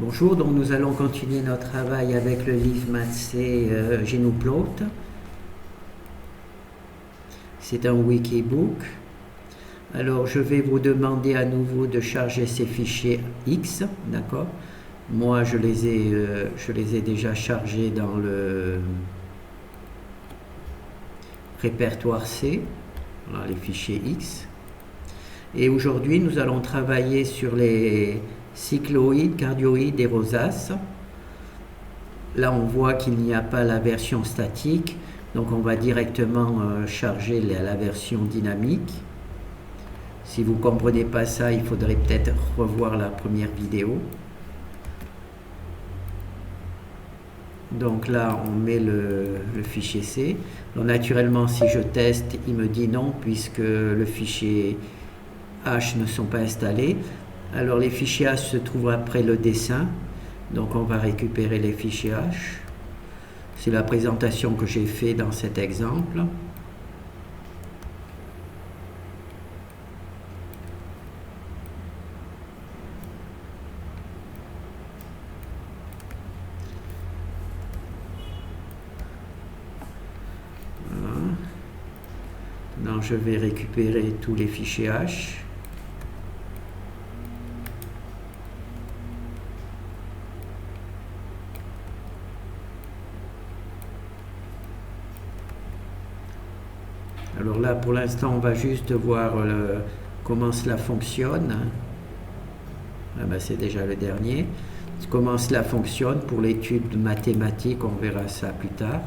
Bonjour, donc nous allons continuer notre travail avec le livre Maths Genoplot. C'est un wikibook. Alors je vais vous demander à nouveau de charger ces fichiers X, d'accord? Moi je les ai déjà chargés dans le répertoire C, voilà, les fichiers X. Et aujourd'hui nous allons travailler sur les cycloïdes, cardioïdes et rosaces. Là on voit qu'il n'y a pas la version statique, donc on va directement charger la version dynamique. Si vous ne comprenez pas ça, il faudrait peut-être revoir la première vidéo. Donc là on met le fichier C. Donc, naturellement si je teste, il me dit non puisque le fichier H ne sont pas installés. Alors les fichiers H se trouvent après le dessin, donc on va récupérer les fichiers H. C'est la présentation que j'ai fait dans cet exemple. Voilà. Donc je vais récupérer tous les fichiers H. Alors là, pour l'instant, on va juste voir comment cela fonctionne. Ah ben, c'est déjà le dernier. Comment cela fonctionne pour l'étude mathématique, on verra ça plus tard.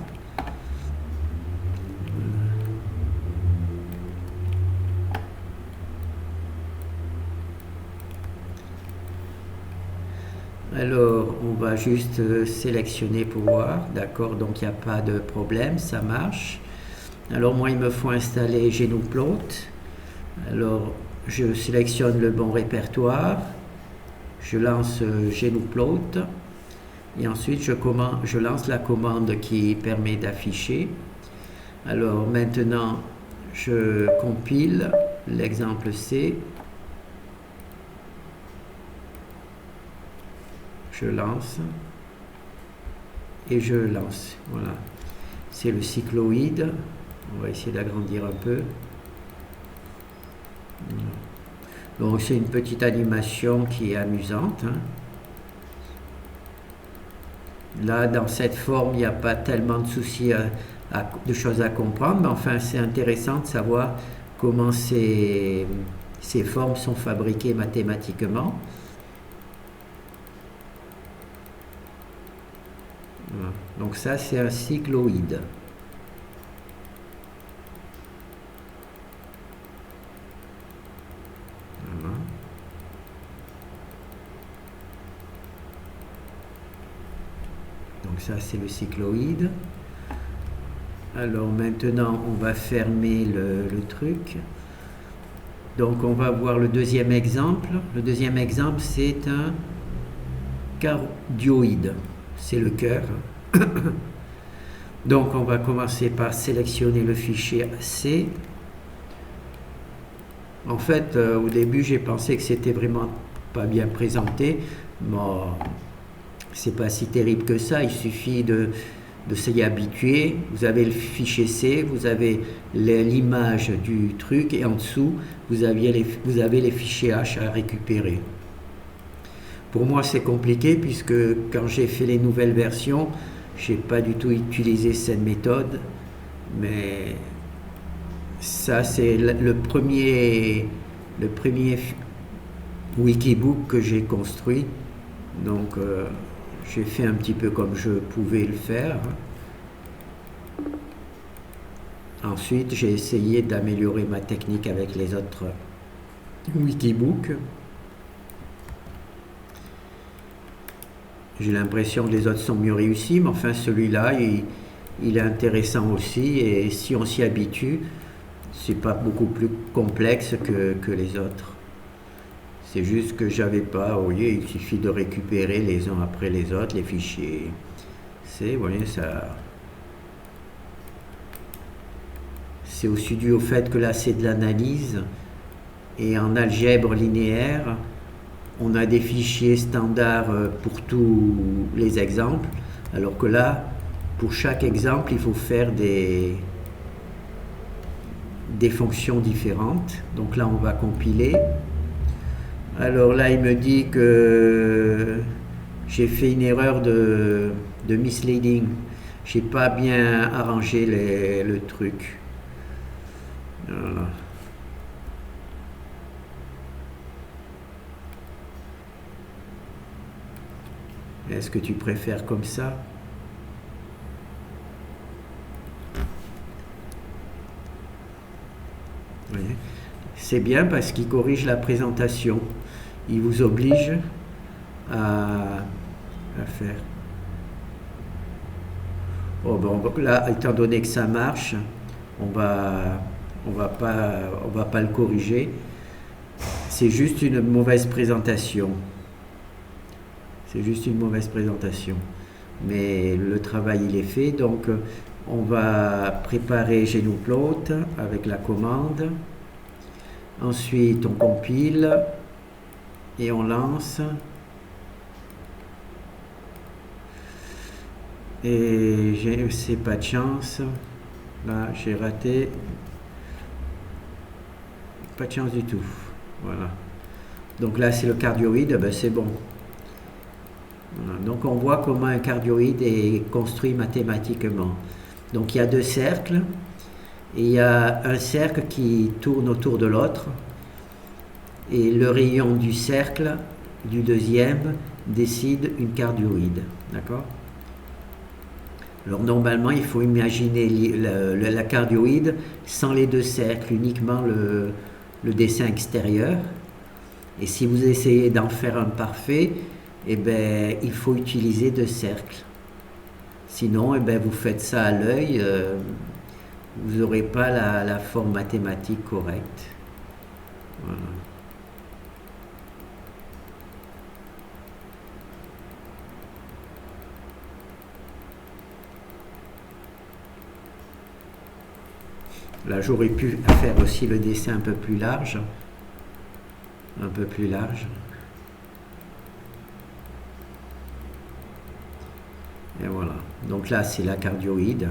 Alors, on va juste sélectionner pour voir. D'accord, donc il n'y a pas de problème, ça marche. Alors moi, il me faut installer Genoplot. Alors, je sélectionne le bon répertoire. Je lance Genoplot. Et ensuite, je lance la commande qui permet d'afficher. Alors maintenant, je compile l'exemple C. Je lance. Et je lance. Voilà. C'est le cycloïde. On va essayer d'agrandir un peu. Donc c'est une petite animation qui est amusante. Là, dans cette forme, il n'y a pas tellement de soucis, de choses à comprendre, mais enfin c'est intéressant de savoir comment ces formes sont fabriquées mathématiquement. Voilà. Donc ça, c'est un cycloïde. Voilà. Donc ça, c'est le cycloïde. Alors maintenant, on va fermer le truc. Donc on va voir le deuxième exemple. Le deuxième exemple, c'est un cardioïde. C'est le cœur. Donc on va commencer par sélectionner le fichier C. En fait, au début, j'ai pensé que c'était vraiment pas bien présenté. Bon, c'est pas si terrible que ça. Il suffit de s'y habituer. Vous avez le fichier C, vous avez l'image du truc et en dessous, vous avez les fichiers H à récupérer. Pour moi, c'est compliqué puisque quand j'ai fait les nouvelles versions, j'ai pas du tout utilisé cette méthode. Mais ça, c'est le premier wikibook que j'ai construit. Donc, j'ai fait un petit peu comme je pouvais le faire. Ensuite, j'ai essayé d'améliorer ma technique avec les autres wikibooks. J'ai l'impression que les autres sont mieux réussis, mais enfin celui-là, il est intéressant aussi. Et si on s'y habitue, c'est pas beaucoup plus complexe que les autres. C'est juste que j'avais pas, vous voyez, il suffit de récupérer les uns après les autres, les fichiers. Vous voyez, ça. C'est aussi dû au fait que là c'est de l'analyse. Et en algèbre linéaire, on a des fichiers standards pour tous les exemples, alors que là, pour chaque exemple, il faut faire des fonctions différentes. Donc là, on va compiler. Alors là, il me dit que j'ai fait une erreur de misleading. J'ai pas bien arrangé le truc. Voilà. Est-ce que tu préfères comme ça? Oui. C'est bien parce qu'il corrige la présentation. Il vous oblige à faire. Oh, bon, là, étant donné que ça marche, on va pas le corriger. C'est juste une mauvaise présentation. C'est juste une mauvaise présentation. Mais le travail, il est fait. Donc, on va préparer GnuPlot avec la commande. Ensuite, on compile et on lance. Et c'est pas de chance. Là, j'ai raté. Pas de chance du tout. Voilà. Donc là, c'est le cardioïde. Ben, c'est bon. Voilà. Donc on voit comment un cardioïde est construit mathématiquement. Donc il y a deux cercles. Et il y a un cercle qui tourne autour de l'autre. Et le rayon du cercle, du deuxième, décide une cardioïde. D'accord ? Alors normalement, il faut imaginer la cardioïde sans les deux cercles, uniquement le dessin extérieur. Et si vous essayez d'en faire un parfait, eh ben, il faut utiliser deux cercles. Sinon, eh ben, vous faites ça à l'œil, vous n'aurez pas la forme mathématique correcte. Voilà. Là, j'aurais pu faire aussi le dessin un peu plus large. Un peu plus large. Et voilà. Donc là, c'est la cardioïde.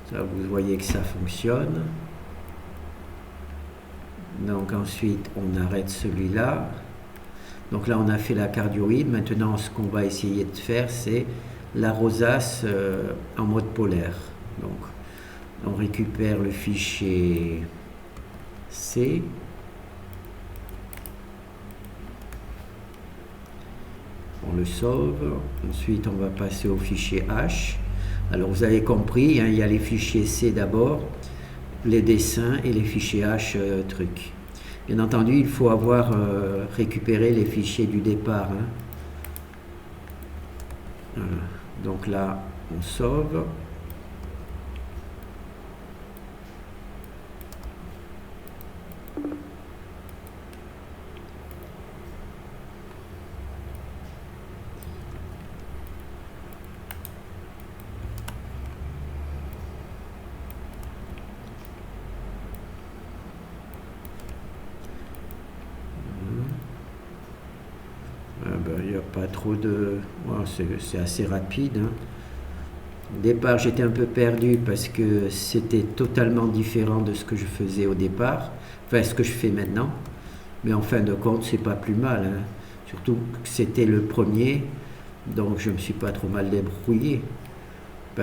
Ça, vous voyez que ça fonctionne. Donc ensuite, on arrête celui-là. Donc là, on a fait la cardioïde. Maintenant, ce qu'on va essayer de faire, c'est la rosace en mode polaire. Donc, on récupère le fichier C. On le sauve. Ensuite, on va passer au fichier H. Alors, vous avez compris, hein, il y a les fichiers C d'abord, les dessins et les fichiers H trucs. Bien entendu, il faut avoir récupéré les fichiers du départ. Hein. Voilà. Donc là, on sauve. Il n'y a pas trop de... Bon, c'est assez rapide. Hein. Au départ, j'étais un peu perdu parce que c'était totalement différent de ce que je faisais au départ. Enfin, ce que je fais maintenant. Mais en fin de compte, c'est pas plus mal. Hein. Surtout que c'était le premier. Donc, je me suis pas trop mal débrouillé.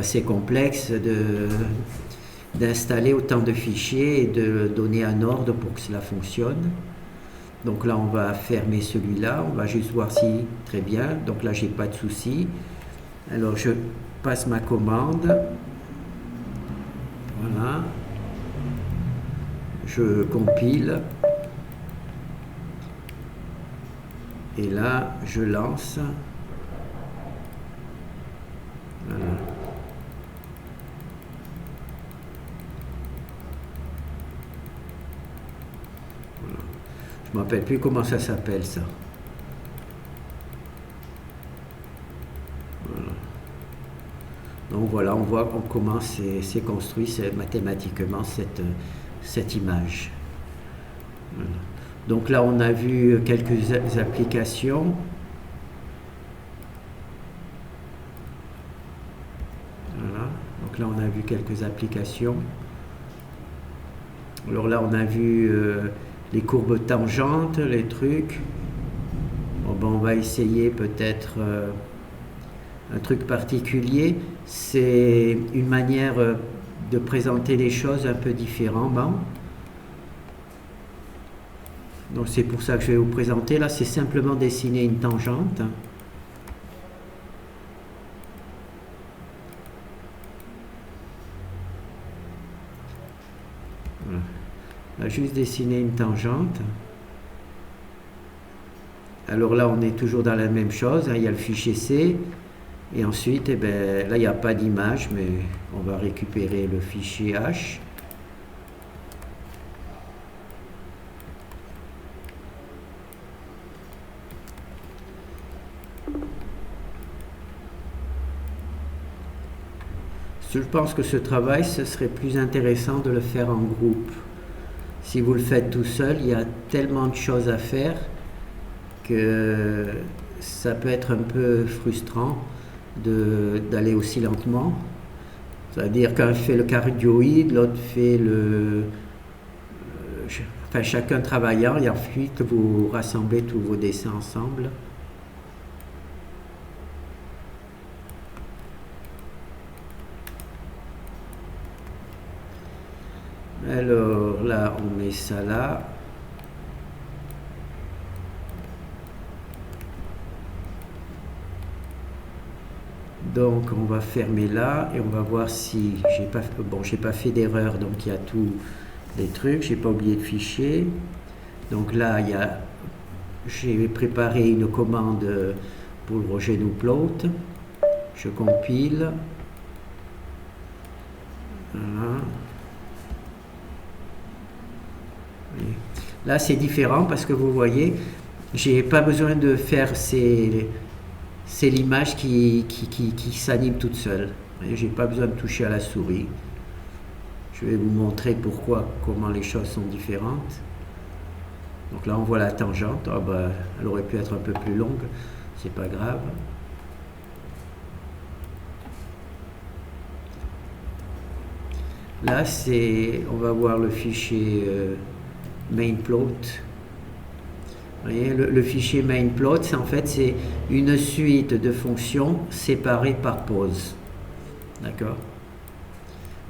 C'est complexe d'installer autant de fichiers et de donner un ordre pour que cela fonctionne. Donc là, on va fermer celui-là. On va juste voir si... Très bien. Donc là, j'ai pas de souci. Alors, je passe ma commande. Voilà. Je compile. Et là, je lance. Voilà. Je ne me rappelle plus comment ça s'appelle, ça. Voilà. Donc voilà, on voit comment c'est construit mathématiquement cette image. Voilà. Donc là, on a vu quelques applications. Voilà. Donc là, on a vu quelques applications. Alors là, on a vu les courbes tangentes, les trucs. Bon, ben, on va essayer peut-être un truc particulier. C'est une manière de présenter les choses un peu différemment. Donc c'est pour ça que je vais vous présenter. Là, c'est simplement dessiner une tangente. Voilà. On va juste dessiner une tangente. Alors là, on est toujours dans la même chose, hein. Il y a le fichier C. Et ensuite, eh ben, là, il n'y a pas d'image, mais on va récupérer le fichier H. Je pense que ce travail, ce serait plus intéressant de le faire en groupe. Si vous le faites tout seul, il y a tellement de choses à faire que ça peut être un peu frustrant d'aller aussi lentement. C'est-à-dire qu'un fait le cardioïde, l'autre fait le... Enfin, chacun travaillant, et ensuite vous rassemblez tous vos dessins ensemble. Alors là, on met ça là. Donc on va fermer là et on va voir si j'ai pas fait d'erreur, donc il y a tous les trucs, j'ai pas oublié de fichier. Donc là j'ai préparé une commande pour le Rogenoplot. Je compile. Voilà. Là c'est différent parce que vous voyez, j'ai pas besoin de faire c'est l'image qui s'anime toute seule. J'ai pas besoin de toucher à la souris. Je vais vous montrer comment les choses sont différentes. Donc là on voit la tangente. Oh bah, elle aurait pu être un peu plus longue, c'est pas grave. Là on va voir le fichier mainplot. Vous voyez, le fichier mainplot, en fait, c'est une suite de fonctions séparées par pause. D'accord?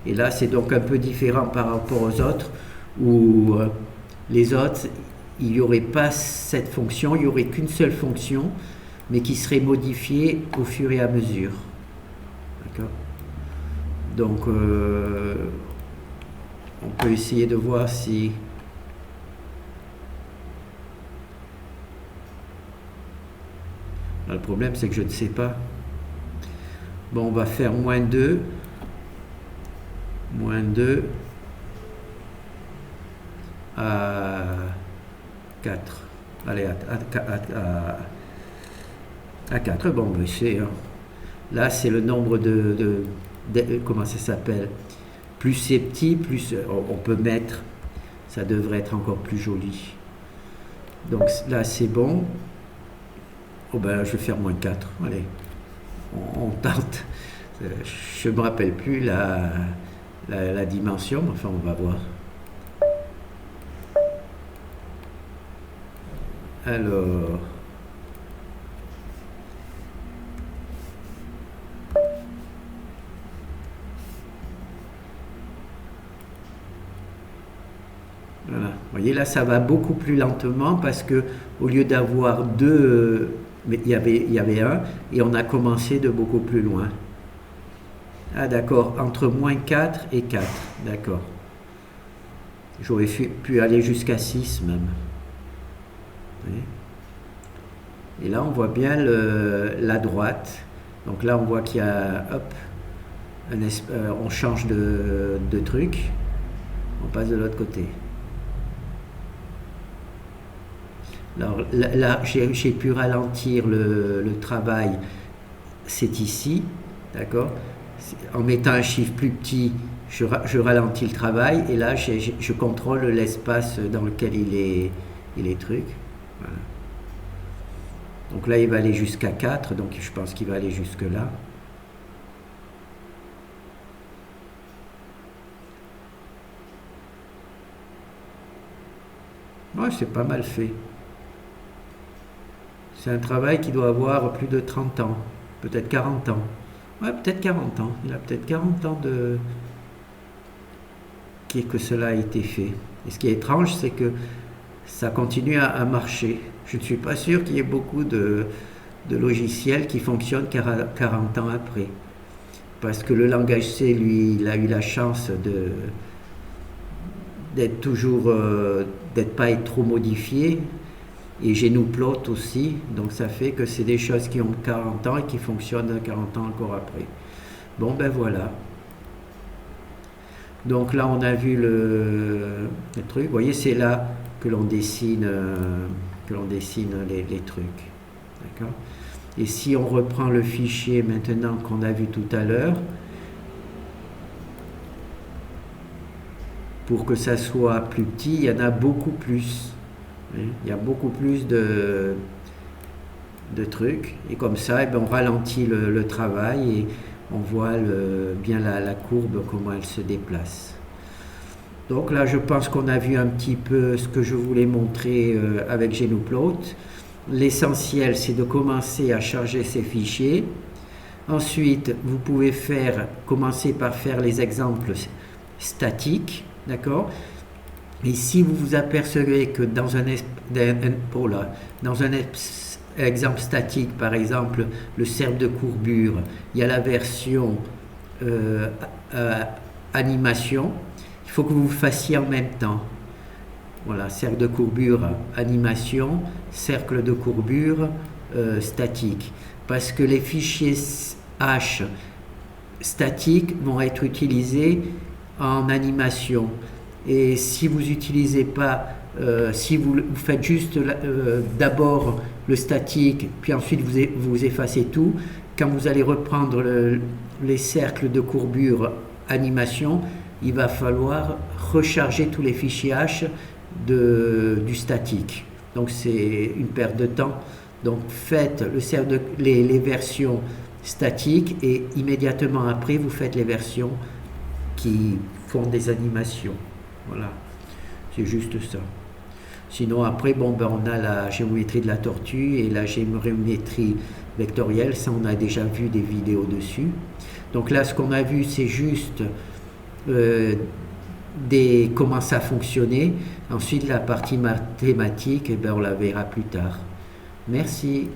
Et là, c'est donc un peu différent par rapport aux autres, où les autres, il n'y aurait pas cette fonction, il n'y aurait qu'une seule fonction, mais qui serait modifiée au fur et à mesure. D'accord? Donc, on peut essayer de voir si... Le problème, c'est que je ne sais pas. Bon, on va faire -2. -2 à 4. Allez, à 4. Bon, ben c'est... Là, c'est le nombre de comment ça s'appelle? Plus c'est petit, plus on peut mettre... Ça devrait être encore plus joli. Donc là, c'est bon. Oh ben, je vais faire -4. Allez, on tente. Je ne me rappelle plus la dimension, enfin on va voir. Alors... Voilà. Vous voyez, là, ça va beaucoup plus lentement parce que au lieu d'avoir deux... mais il y avait un, et on a commencé de beaucoup plus loin. Ah d'accord, entre -4 et 4, d'accord. J'aurais pu aller jusqu'à 6 même. Et là on voit bien la droite. Donc là on voit qu'il y a, hop, on change de truc, on passe de l'autre côté. Alors là j'ai pu ralentir le travail, c'est ici, d'accord? En mettant un chiffre plus petit, je ralentis le travail et là je contrôle l'espace dans lequel il est et les trucs. Voilà. Donc là, il va aller jusqu'à 4, donc je pense qu'il va aller jusque là. Ouais, c'est pas mal fait. C'est un travail qui doit avoir plus de 30 ans, peut-être 40 ans. Ouais, peut-être 40 ans. Il a peut-être 40 ans que cela a été fait. Et ce qui est étrange, c'est que ça continue à marcher. Je ne suis pas sûr qu'il y ait beaucoup de logiciels qui fonctionnent 40 ans après. Parce que le langage C, lui, il a eu la chance d'être toujours, d'être pas être trop modifié. Et Gnuplot aussi, donc ça fait que c'est des choses qui ont 40 ans et qui fonctionnent 40 ans encore après. Bon ben voilà. Donc là on a vu le truc. Vous voyez, c'est là que l'on dessine, les trucs. D'accord. Et si on reprend le fichier maintenant qu'on a vu tout à l'heure, pour que ça soit plus petit, il y en a beaucoup plus. Il y a beaucoup plus de trucs. Et comme ça, on ralentit le travail et on voit bien la courbe, comment elle se déplace. Donc là, je pense qu'on a vu un petit peu ce que je voulais montrer avec Gnuplot. L'essentiel, c'est de commencer à charger ces fichiers. Ensuite, vous pouvez commencer par faire les exemples statiques, d'accord? Et si vous vous apercevez que dans un exemple statique, par exemple, le cercle de courbure, il y a la version animation, il faut que vous fassiez en même temps. Voilà, cercle de courbure, animation, cercle de courbure, statique. Parce que les fichiers H statiques vont être utilisés en animation. Et si vous n'utilisez pas, si vous faites juste d'abord le statique, puis ensuite vous effacez tout, quand vous allez reprendre les cercles de courbure animation, il va falloir recharger tous les fichiers H du statique. Donc c'est une perte de temps. Donc faites les versions statiques et immédiatement après vous faites les versions qui font des animations. Voilà, c'est juste ça. Sinon après, on a la géométrie de la tortue et la géométrie vectorielle, ça on a déjà vu des vidéos dessus. Donc là ce qu'on a vu c'est juste comment ça fonctionnait. Ensuite la partie mathématique, on la verra plus tard. Merci.